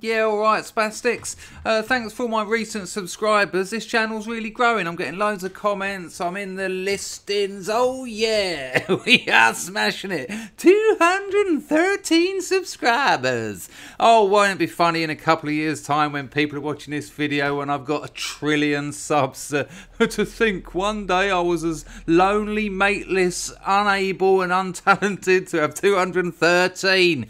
Yeah, alright, Spastics. Thanks for all my recent subscribers. This channel's really growing. I'm getting loads of comments. I'm in the listings. Oh yeah, we are smashing it. 213 subscribers. Oh, won't it be funny in a couple of years' time when people are watching this video and I've got 1 trillion subs? To think one day I was as lonely, mateless, unable and untalented to have 213.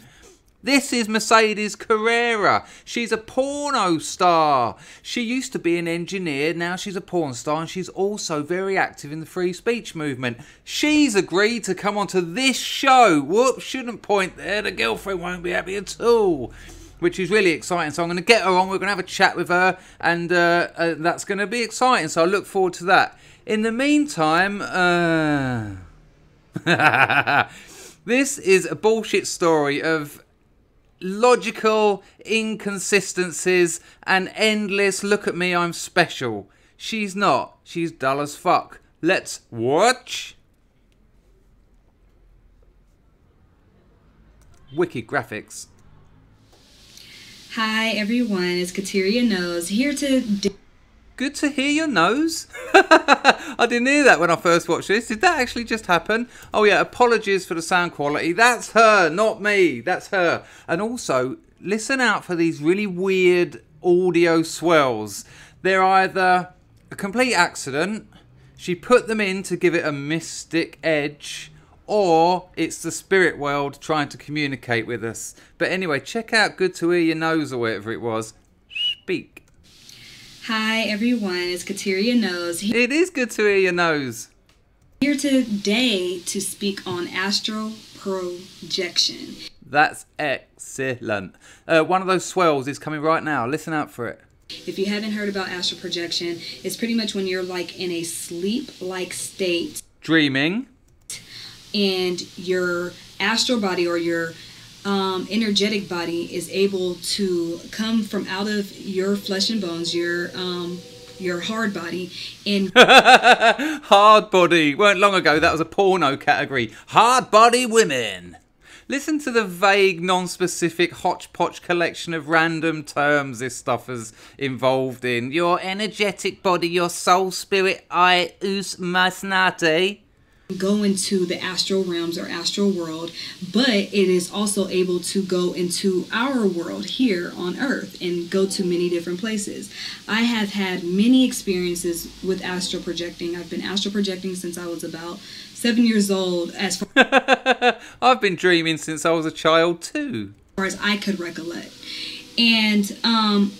This is Mercedes Carrera. She's a porno star. She used to be an engineer, now she's a porn star, and she's also very active in the free speech movement. She's agreed to come onto this show. Whoops, shouldn't point there. The girlfriend won't be happy at all. Which is really exciting. So I'm going to get her on. We're going to have a chat with her, and that's going to be exciting. So I look forward to that. In the meantime, this is a bullshit story of logical inconsistencies and endless look at me, I'm special. She's not. She's dull as fuck. Let's watch. Wicked graphics. Hi everyone, it's Kateria Nose here to... Good to hear your nose. I didn't hear that when I first watched this. Did that actually just happen? Oh yeah, apologies for the sound quality. That's her, not me. That's her. And also, listen out for these really weird audio swells. They're either a complete accident, she put them in to give it a mystic edge, or it's the spirit world trying to communicate with us. But anyway, check out Good to Hear Your Nose or whatever it was. Speak. Hi everyone, it's Kateria Nose. It is good to hear your nose. Here today to speak on astral projection. That's excellent. One of those swells is coming right now. Listen out for it. If you haven't heard about astral projection, it's pretty much when you're like in a sleep-like state. Dreaming. And your astral body or your energetic body is able to come from out of your flesh and bones, your hard body, and hard body. Weren't long ago that was a porno category. Hard body women. Listen to the vague, non-specific hodgepodge collection of random terms this stuff is involved in. Your energetic body, your soul, spirit, I, us, masnate. Go into the astral realms or astral world, but it is also able to go into our world here on earth and go to many different places. I have had many experiences with astral projecting. I've been astral projecting since I was about 7 years old, as far I've been dreaming since I was a child too, as I could recollect. And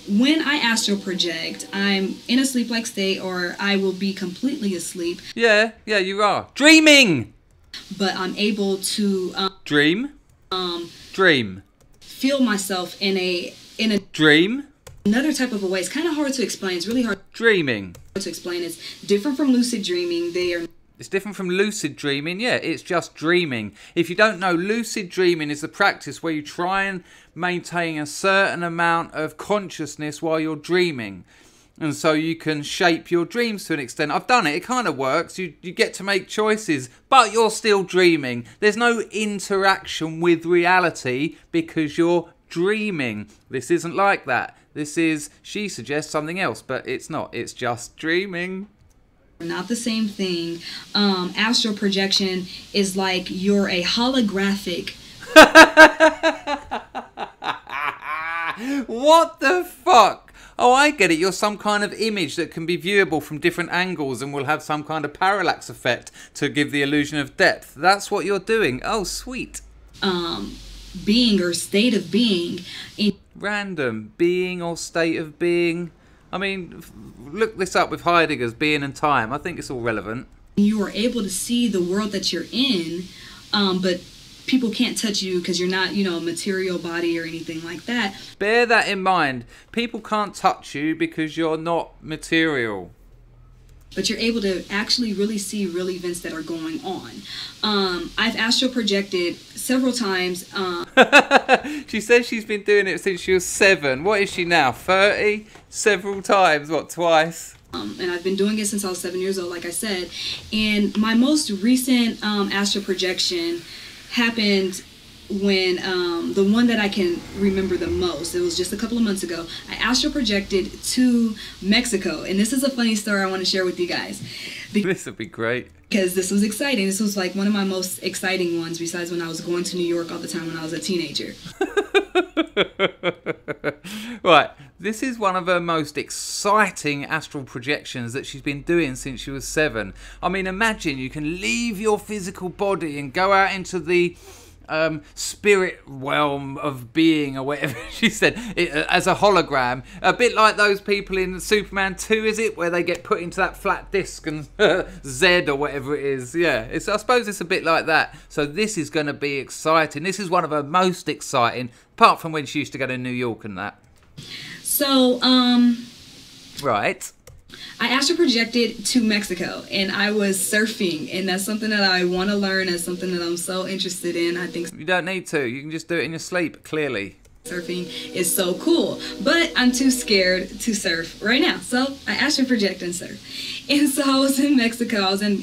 when I astral project, I'm in a sleep-like state, or I will be completely asleep. Yeah, you are. Dreaming! But I'm able to... Dream? Dream. Feel myself in a... Dream? Another type of a way. It's kind of hard to explain. It's really hard... Dreaming. To explain. It's different from lucid dreaming. They are... It's different from lucid dreaming. Yeah, it's just dreaming. If you don't know, lucid dreaming is the practice where you try and maintain a certain amount of consciousness while you're dreaming. And so you can shape your dreams to an extent. I've done it. It kind of works. You get to make choices, but you're still dreaming. There's no interaction with reality because you're dreaming. This isn't like that. This is, she suggests something else, but it's not. It's just dreaming. Not the same thing. Astral projection is like you're a holographic. What the fuck? Oh, I get it. You're some kind of image that can be viewable from different angles and will have some kind of parallax effect to give the illusion of depth. That's what you're doing. Oh, sweet. Being or state of being. Random. Being or state of being. I mean, look this up with Heidegger's Being and Time. I think it's all relevant. You are able to see the world that you're in, but people can't touch you because you're not, a material body or anything like that. Bear that in mind. People can't touch you because you're not material. But you're able to actually really see real events that are going on. I've astral projected several times. She says she's been doing it since she was 7. What is she now? 30? Several times. What, twice? And I've been doing it since I was 7 years old, like I said. And my most recent astral projection happened when the one that I can remember the most, it was just a couple of months ago, I astral projected to Mexico. And this is a funny story I want to share with you guys. This would be great. Because this was exciting. This was like one of my most exciting ones, besides when I was going to New York all the time when I was a teenager. Right, this is one of her most exciting astral projections that she's been doing since she was 7. I mean, imagine you can leave your physical body and go out into the spirit realm of being, or whatever she said, as a hologram, a bit like those people in Superman 2, is it, where they get put into that flat disc and Z or whatever it is. Yeah, I suppose it's a bit like that. So this is going to be exciting. This is one of her most exciting, apart from when she used to go to New York and that. So right, I astral projected to Mexico, and I was surfing, and that's something that I want to learn. That's something that I'm so interested in. I think you don't need to. You can just do it in your sleep, clearly. Surfing is so cool, but I'm too scared to surf right now. So I astral project and surf. And so I was in Mexico. I was in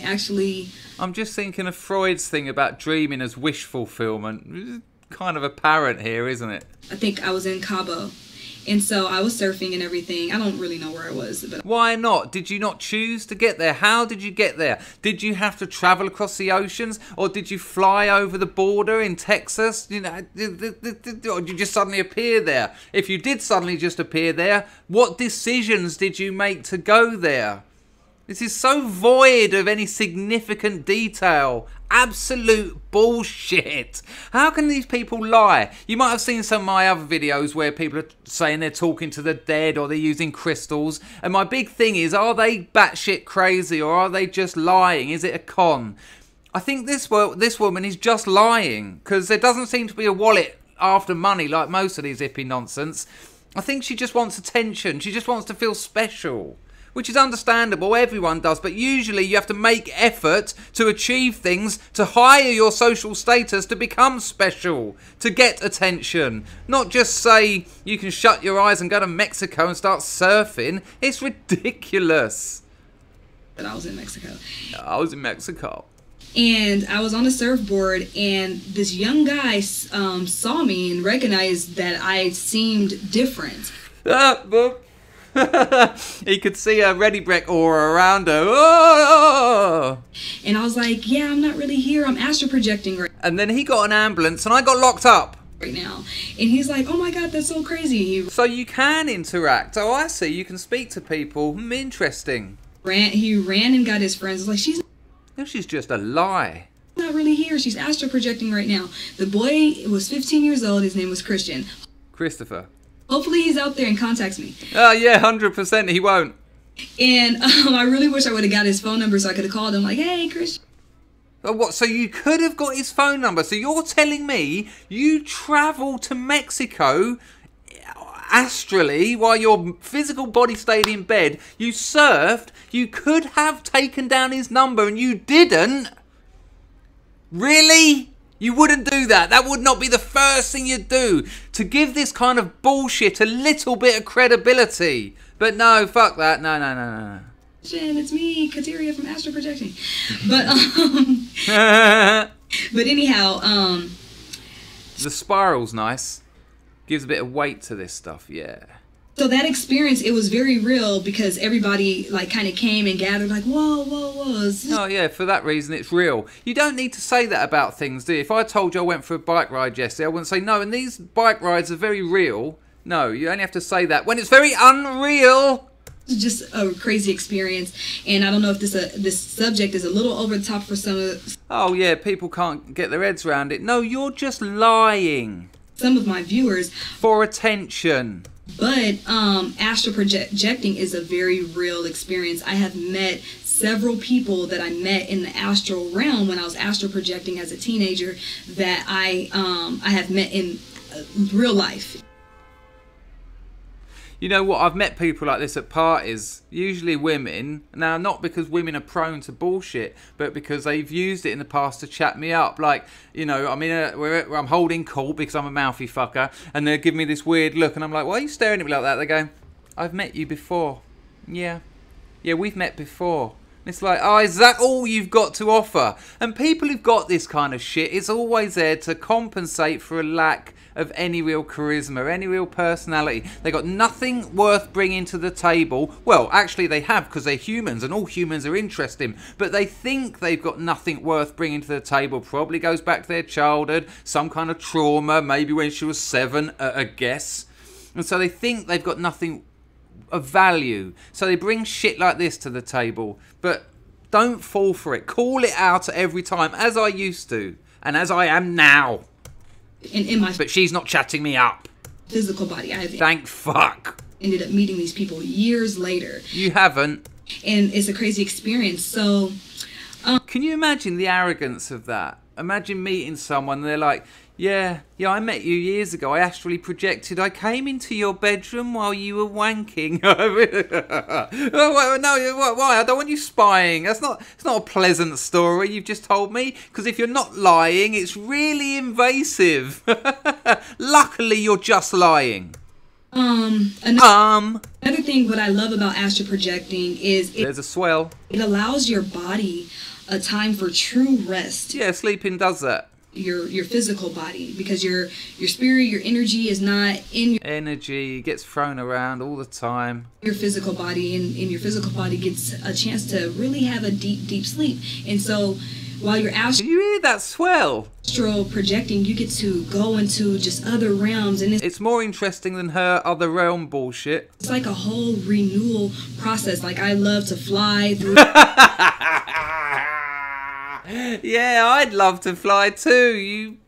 I'm just thinking of Freud's thing about dreaming as wish fulfillment. It's kind of apparent here, isn't it? I think I was in Cabo. And so I was surfing and everything. I don't really know where I was. But why not? Did you not choose to get there? How did you get there? Did you have to travel across the oceans? Or did you fly over the border in Texas? You know, or did you just suddenly appear there? If you did suddenly just appear there, what decisions did you make to go there? This is so void of any significant detail. Absolute bullshit. How can these people lie? You might have seen some of my other videos where people are saying they're talking to the dead or they're using crystals. And my big thing is, are they batshit crazy or are they just lying? Is it a con? I think this woman is just lying, because there doesn't seem to be a wallet after money like most of these hippie nonsense. I think she just wants attention. She just wants to feel special. Which is understandable, everyone does, but usually you have to make effort to achieve things, to higher your social status, to become special, to get attention. Not just say you can shut your eyes and go to Mexico and start surfing. It's ridiculous. But I was in Mexico. I was in Mexico. And I was on a surfboard, and this young guy saw me and recognized that I seemed different. He could see a ready brick aura around her. Oh! And I was like, yeah, I'm not really here. I'm astral projecting right And then he got an ambulance and I got locked up. Right now. And he's like, oh my God, that's so crazy. So you can interact. Oh, I see. You can speak to people. Interesting. He ran and got his friends. Like, She's just a lie. Not really here. She's astral projecting right now. The boy was 15 years old. His name was Christian. Christopher. Hopefully he's out there and contacts me. Oh, yeah, 100% he won't. And I really wish I would have got his phone number so I could have called him like, hey, Christian. Oh, what? So you could have got his phone number. So you're telling me you travelled to Mexico astrally while your physical body stayed in bed. You surfed. You could have taken down his number and you didn't. Really? You wouldn't do that. That would not be the first thing you'd do, to give this kind of bullshit a little bit of credibility. But no, fuck that. No. It's me, Kateria from Astral Projection. But but anyhow, the spiral's nice. Gives a bit of weight to this stuff, yeah. So that experience, it was very real because everybody like kind of came and gathered like, whoa. Oh yeah, for that reason it's real. You don't need to say that about things, do you? If I told you I went for a bike ride yesterday, I wouldn't say, no, and these bike rides are very real. No, you only have to say that when it's very unreal. It's just a crazy experience, and I don't know if this subject is a little over the top for some of... Oh yeah, people can't get their heads around it. No, you're just lying. Some of my viewers. For attention. But astral projecting is a very real experience. I have met several people that I met in the astral realm when I was astral projecting as a teenager that I have met in real life. You know what? I've met people like this at parties, usually women. Now, not because women are prone to bullshit, but because they've used it in the past to chat me up. Like, you know, I'm I'm holding court because I'm a mouthy fucker, and they're giving me this weird look, and I'm like, why are you staring at me like that? They go, I've met you before. Yeah, we've met before. It's like, oh, is that all you've got to offer? And people who've got this kind of shit, it's always there to compensate for a lack of any real charisma, any real personality. They got nothing worth bringing to the table. Well, actually they have, because they're humans and all humans are interesting. But they think they've got nothing worth bringing to the table. Probably goes back to their childhood, some kind of trauma, maybe when she was 7, a guess. And so they think they've got nothing of value, so they bring shit like this to the table. But don't fall for it. Call it out every time, as I used to and as I am now. But she's not chatting me up. Physical body, thank fuck. Ended up meeting these people years later. You haven't, and it's a crazy experience. So can you imagine the arrogance of that? Imagine meeting someone and they're like, yeah, I met you years ago. I astrally projected. I came into your bedroom while you were wanking. No, why? I don't want you spying. It's not a pleasant story you've just told me. Because if you're not lying, it's really invasive. Luckily, you're just lying. Another thing, what I love about astral projecting is there's a swell. It allows your body a time for true rest. Yeah, sleeping does that. Your physical body, because your spirit, your energy is not in your energy gets thrown around all the time. Your physical body, and your physical body gets a chance to really have a deep sleep. And so while you're Did you hear that swell? Astral projecting, you get to go into just other realms, and it's more interesting than her other realm bullshit. It's like a whole renewal process. Like, I love to fly through yeah, I'd love to fly too, you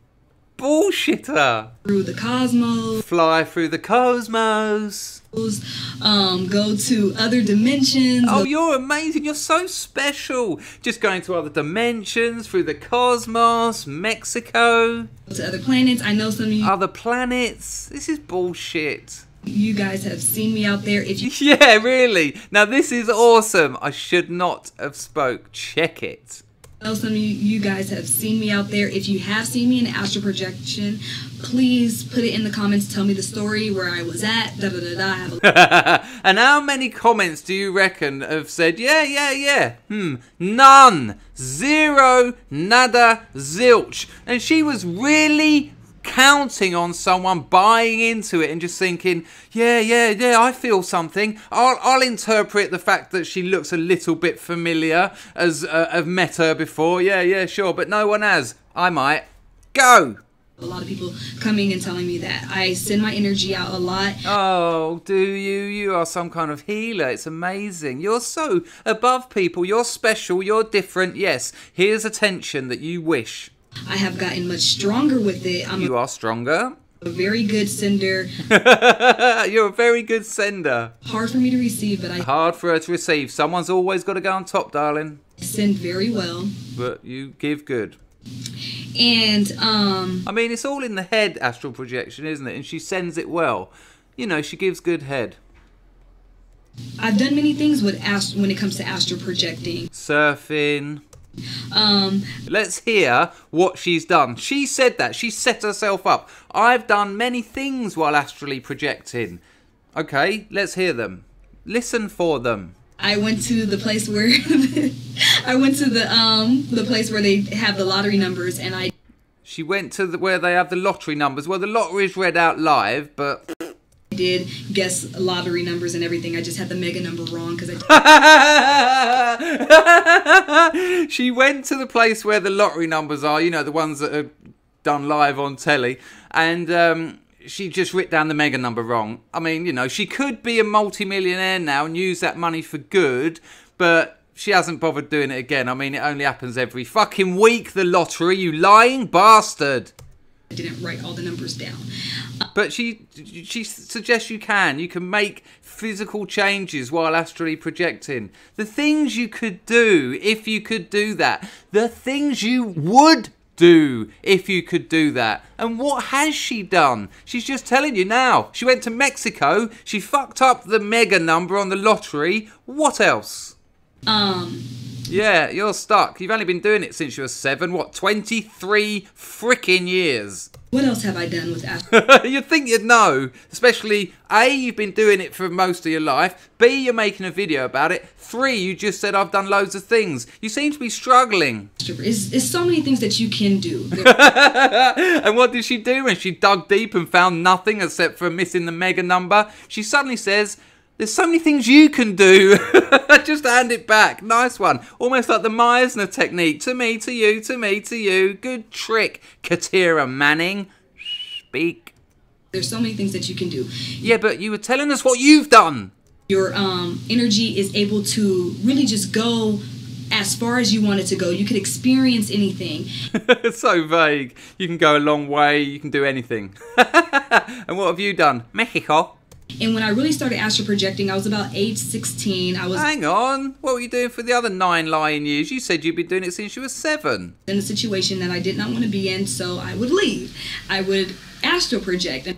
bullshitter. Through the cosmos. Fly through the cosmos. Go to other dimensions. Oh, you're amazing. You're so special. Just going to other dimensions, through the cosmos, Mexico. To other planets. I know some of you. Other planets. This is bullshit. You guys have seen me out there. If you yeah, really. Now, this is awesome. I should not have spoke. Check it. I know some of you guys have seen me out there. If you have seen me in astral projection, please put it in the comments. Tell me the story, where I was at. And how many comments do you reckon have said, yeah? None. Zero. Nada. Zilch. And she was really counting on someone buying into it and just thinking, yeah, I feel something. I'll interpret the fact that she looks a little bit familiar as I've met her before. Yeah, sure, but no one has. I might. Go. A lot of people coming and telling me that I send my energy out a lot. Oh, do you? You are some kind of healer. It's amazing. You're so above people. You're special. You're different. Yes, here's attention that you wish. I have gotten much stronger with it. You are stronger. A very good sender. You're a very good sender. Hard for me to receive, but hard for her to receive. Someone's always got to go on top, darling. I send very well. But you give good. And I mean, it's all in the head, astral projection, isn't it? And she sends it well. You know, she gives good head. I've done many things with when it comes to astral projecting. Surfing. Let's hear what she's done. She said that. She set herself up. I've done many things while astrally projecting. Okay, let's hear them. Listen for them. I went to the place where the place where they have the lottery numbers, and she went to where they have the lottery numbers. Well, the lottery is read out live, but I did guess lottery numbers and everything. I just had the mega number wrong because she went to the place where the lottery numbers are, you know, the ones that are done live on telly, and she just writ down the mega number wrong. I mean, you know, she could be a multi-millionaire now and use that money for good, but she hasn't bothered doing it again. I mean, it only happens every fucking week, the lottery, you lying bastard. I didn't write all the numbers down. But she suggests you can make physical changes while astrally projecting. The things you could do if you could do that. The things you would do if you could do that. And what has she done? She's just telling you now. She went to Mexico. She fucked up the mega number on the lottery. What else? Yeah, you're stuck. You've only been doing it since you were 7. What, 23 freaking years? What else have I done with astral? You'd think you'd know, especially A, you've been doing it for most of your life, B, you're making a video about it, 3, you just said I've done loads of things. You seem to be struggling. It's so many things that you can do. And what did she do when she dug deep and found nothing except for missing the mega number? She suddenly says, there's so many things you can do. Just hand it back. Nice one. Almost like the Meisner technique. To me, to you, to me, to you. Good trick, Katira Manning. Speak. There's so many things that you can do. Yeah, but you were telling us what you've done. Your energy is able to really just go as far as you want it to go. You could experience anything. It's so vague. You can go a long way. You can do anything. And what have you done? Mexico. And when I really started astral projecting, I was about age 16. I was Hang on. What were you doing for the other 9 lying years? You said you'd been doing it since you were 7. in a situation that I did not want to be in, so I would leave. I would astral project.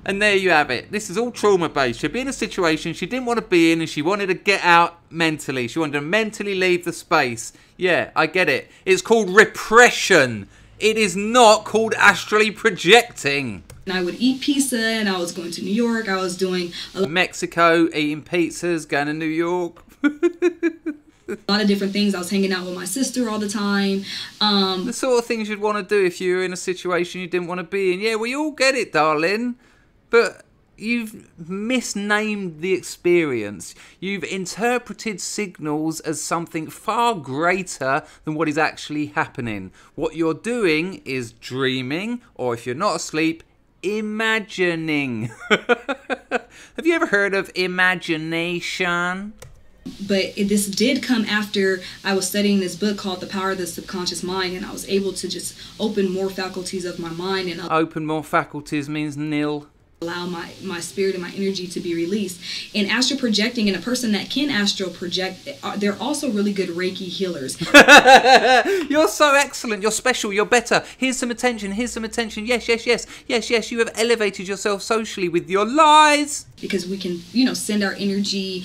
And there you have it. This is all trauma-based. She'd be in a situation she didn't want to be in and she wanted to get out mentally. She wanted to mentally leave the space. Yeah, I get it. It's called repression. It is not called astrally projecting. And I would eat pizza, and I was going to New York. I was doing Mexico, eating pizzas, going to New York. a lot of different things. I was hanging out with my sister all the time. The sort of things you'd want to do if you were in a situation you didn't want to be in. Yeah, we all get it, darling. But you've misnamed the experience. You've interpreted signals as something far greater than what is actually happening. What you're doing is dreaming, or if you're not asleep, imagining. Have you ever heard of imagination? But this did come after I was studying this book called The Power of the Subconscious Mind, and I was able to just open more faculties of my mind and Open more faculties means nil. allow my spirit and my energy to be released. In astral projecting, and a person that can astral project, they're also really good Reiki healers. You're so excellent. You're special. You're better. Here's some attention. Here's some attention. Yes, yes, yes. Yes, yes. You have elevated yourself socially with your lies. Because we can, send our energy,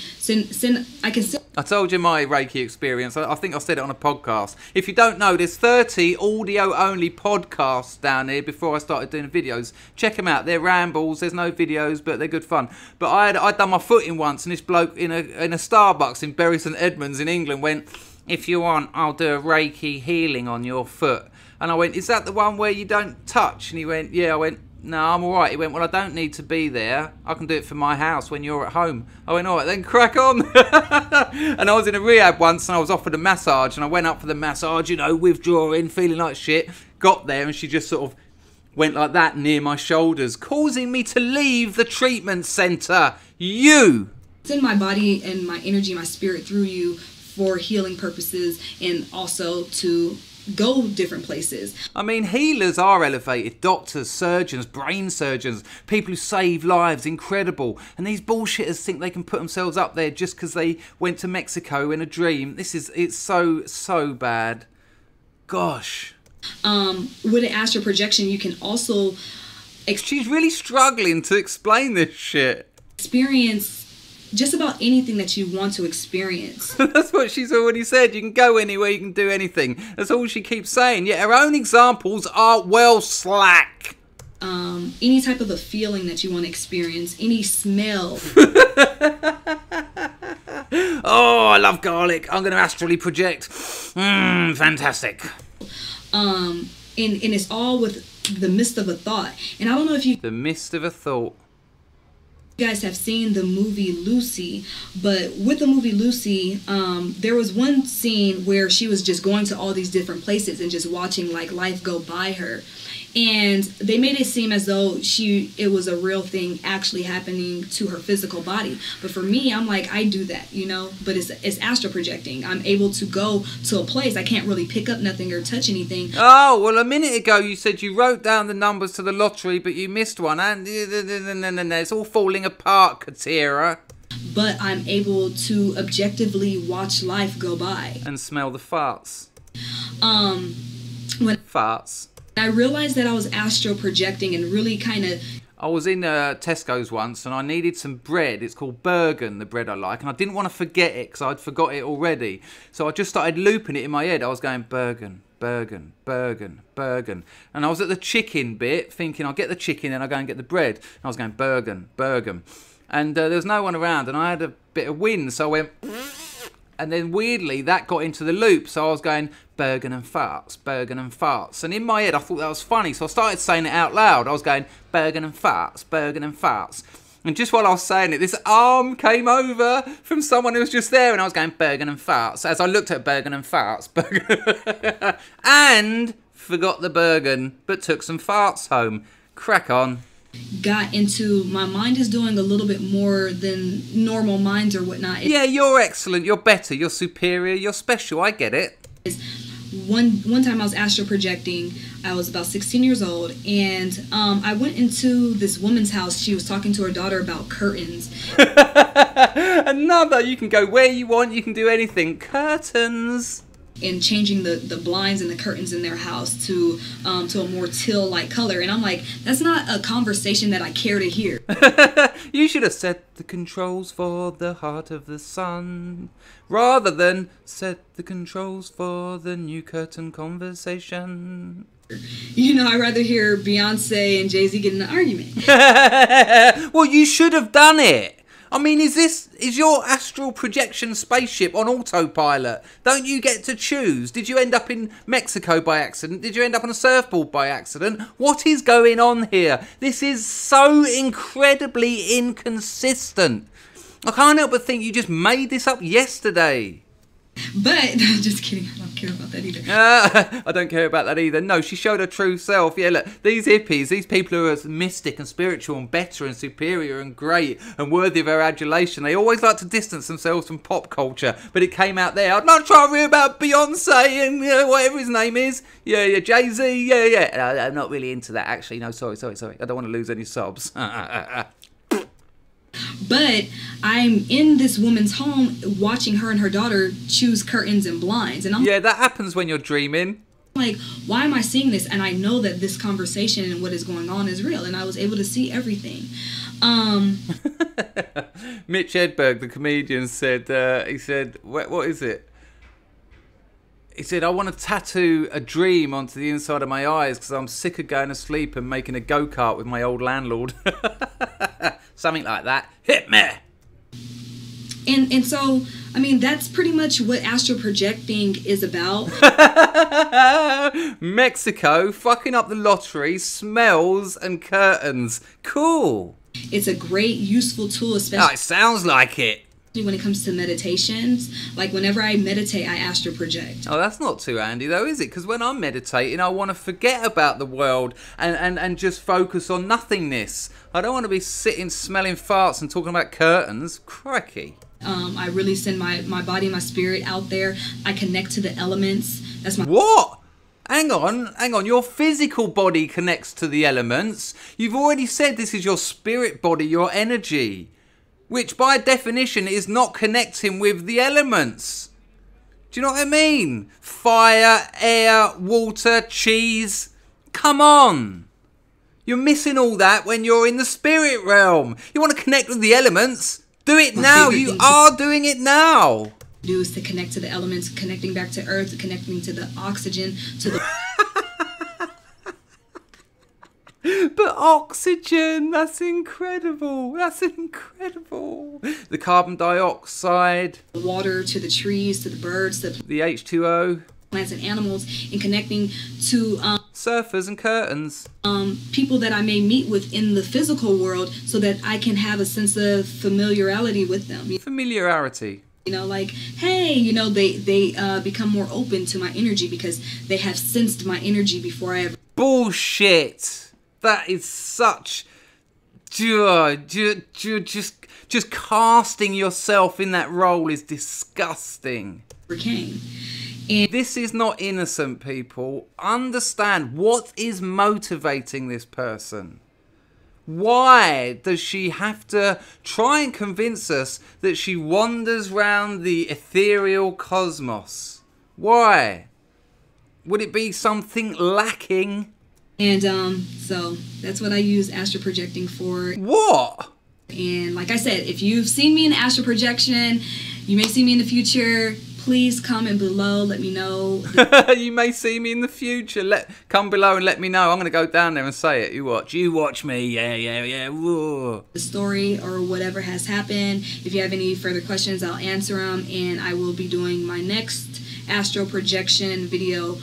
I told you my Reiki experience. I think I said it on a podcast. If you don't know, there's 30 audio-only podcasts down here before I started doing videos. Check them out. They're rambles. There's no videos, but they're good fun. But I'd done my footing once, and this bloke in a Starbucks in Bury St Edmunds in England went, if you want, I'll do a Reiki healing on your foot. And I went, is that the one where you don't touch? And he went, yeah. I went, no, I'm all right. He went, well, I don't need to be there. I can do it from my house when you're at home. I went, all right, then crack on. And I was in a rehab once and I was offered a massage and I went up for the massage, withdrawing, feeling like shit. Got there and she just sort of went like that near my shoulders, causing me to leave the treatment centre. You! send my body and my energy, my spirit through you for healing purposes and also to go different places. I mean, healers are elevated. Doctors, surgeons, brain surgeons, people who save lives, incredible. And these bullshitters think they can put themselves up there just because they went to Mexico in a dream. It's so bad. Gosh. With an astral projection, you can also She's really struggling to explain this shit. experience just about anything that you want to experience. That's what she's already said. You can go anywhere, you can do anything. That's all she keeps saying. Yet her own examples are well slack. Any type of a feeling that you want to experience, any smell. Oh, I love garlic. I'm going to astrally project. Fantastic. And it's all with the mist of a thought. And I don't know if you The mist of a thought. guys have seen the movie Lucy, but with the movie Lucy, there was one scene where she was just going to all these different places and just watching like life go by her. And they made it seem as though it was a real thing actually happening to her physical body. But for me, I'm like, I do that, but it's astral projecting. I'm able to go to a place. I can't really pick up nothing or touch anything. Oh, well, a minute ago you said you wrote down the numbers to the lottery, but you missed one. And it's all falling apart, Katira. But I'm able to objectively watch life go by. And smell the farts. When Farts. I realized that I was astral projecting and really kind of... I was in Tesco's once and I needed some bread. It's called Bergen, the bread I like. And I didn't want to forget it because I'd forgot it already. So I just started looping it in my head. I was going, Bergen, Bergen, Bergen, Bergen. And I was at the chicken bit thinking I'll get the chicken and I'll go and get the bread. And I was going Bergen, Bergen. And there was no one around and I had a bit of wind, so I went... And then weirdly that got into the loop, so I was going Bergen and farts, Bergen and farts. And in my head I thought that was funny, so I started saying it out loud. I was going Bergen and farts, Bergen and farts. And just while I was saying it, this arm came over from someone who was just there, and I was going Bergen and farts. As I looked at Bergen and farts, Bergen and forgot the Bergen, but took some farts home. Crack on. Got into, my mind is doing a little bit more than normal minds or whatnot. Yeah, you're excellent, you're better, you're superior, you're special, I get it. One time I was astral projecting. I was about 16 years old, and I went into this woman's house. She was talking to her daughter about curtains. Another, you can go where you want, you can do anything. Curtains. And changing the blinds and the curtains in their house to a more teal-like color. And I'm like, that's not a conversation that I care to hear. You should have set the controls for the heart of the sun, rather than set the controls for the new curtain conversation. You know, I'd rather hear Beyonce and Jay-Z get in an argument. Well, you should have done it. I mean, is your astral projection spaceship on autopilot? Don't you get to choose? Did you end up in Mexico by accident? Did you end up on a surfboard by accident? What is going on here? This is so incredibly inconsistent. I can't help but think you just made this up yesterday. But, just kidding, I don't care about that either. I don't care about that either. No, she showed her true self. Yeah, look, these hippies, these people who are mystic and spiritual and better and superior and great and worthy of our adulation, they always like to distance themselves from pop culture. But it came out there. I'm not trying to read about Beyonce and whatever his name is. Yeah, Jay-Z, yeah. I'm not really into that, actually. No, sorry. I don't want to lose any subs. But I'm in this woman's home watching her and her daughter choose curtains and blinds. And I'm that happens when you're dreaming. Like, why am I seeing this? And I know that this conversation and what is going on is real. And I was able to see everything. Mitch Hedberg, the comedian, said, what is it? He said, I want to tattoo a dream onto the inside of my eyes because I'm sick of going to sleep and making a go-kart with my old landlord. Something like that. Hit me! And so, I mean, that's pretty much what astral projecting is about. Mexico, fucking up the lottery, smells and curtains. Cool. It's a great, useful tool, especially... Oh, it sounds like it. When it comes to meditations. Like, whenever I meditate, I astral project. Oh, that's not too handy though, is it? Because when I'm meditating, I want to forget about the world and just focus on nothingness. I don't want to be sitting smelling farts and talking about curtains. Crikey. I really send my body and my spirit out there. I connect to the elements. That's my... What? Hang on. Your physical body connects to the elements. You've already said this is your spirit body, your energy, which by definition is not connecting with the elements. Do you know what I mean? Fire, air, water, cheese. Come on. You're missing all that when you're in the spirit realm. You want to connect with the elements? Do it now. You are doing it now. Do is to connect to the elements, connecting back to earth, connecting to the oxygen, to the... But oxygen, that's incredible. That's incredible. The carbon dioxide. The water, to the trees, to the birds, to the H2O. Plants and animals, and connecting to surfers and curtains. People that I may meet with in the physical world so that I can have a sense of familiarity with them. Familiarity. You know, like, hey, you know, they become more open to my energy because they have sensed my energy before I ever... Bullshit. That is such... Just casting yourself in that role is disgusting. Came. And this is not innocent, people. Understand what is motivating this person. Why does she have to try and convince us that she wanders round the ethereal cosmos? Why? Would it be something lacking? And so that's what I use astral projecting for. What? And like I said, if you've seen me in astral projection, you may see me in the future. Please comment below. Let me know. You may see me in the future. Come below and let me know. I'm going to go down there and say it. You watch me. Yeah. Whoa. The story or whatever has happened. If you have any further questions, I'll answer them, and I will be doing my next astral projection video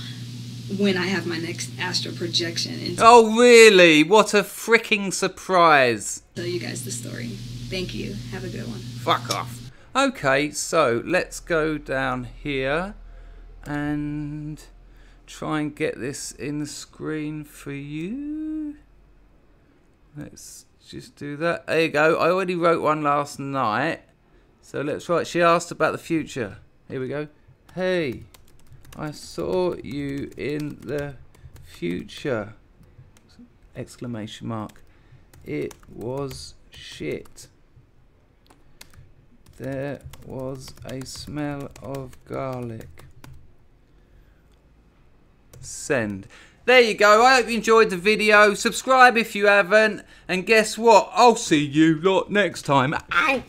when I have my next astral projection. Oh really? What a freaking surprise. Tell you guys the story. Thank you. Have a good one. Fuck off. Okay, so let's go down here and try and get this in the screen for you. Let's just do that. There you go. I already wrote one last night. So let's write. She asked about the future. Here we go. Hey, I saw you in the future. Exclamation mark. It was shit. There was a smell of garlic. Send. There you go. I hope you enjoyed the video. Subscribe if you haven't. And guess what? I'll see you lot next time. Ow!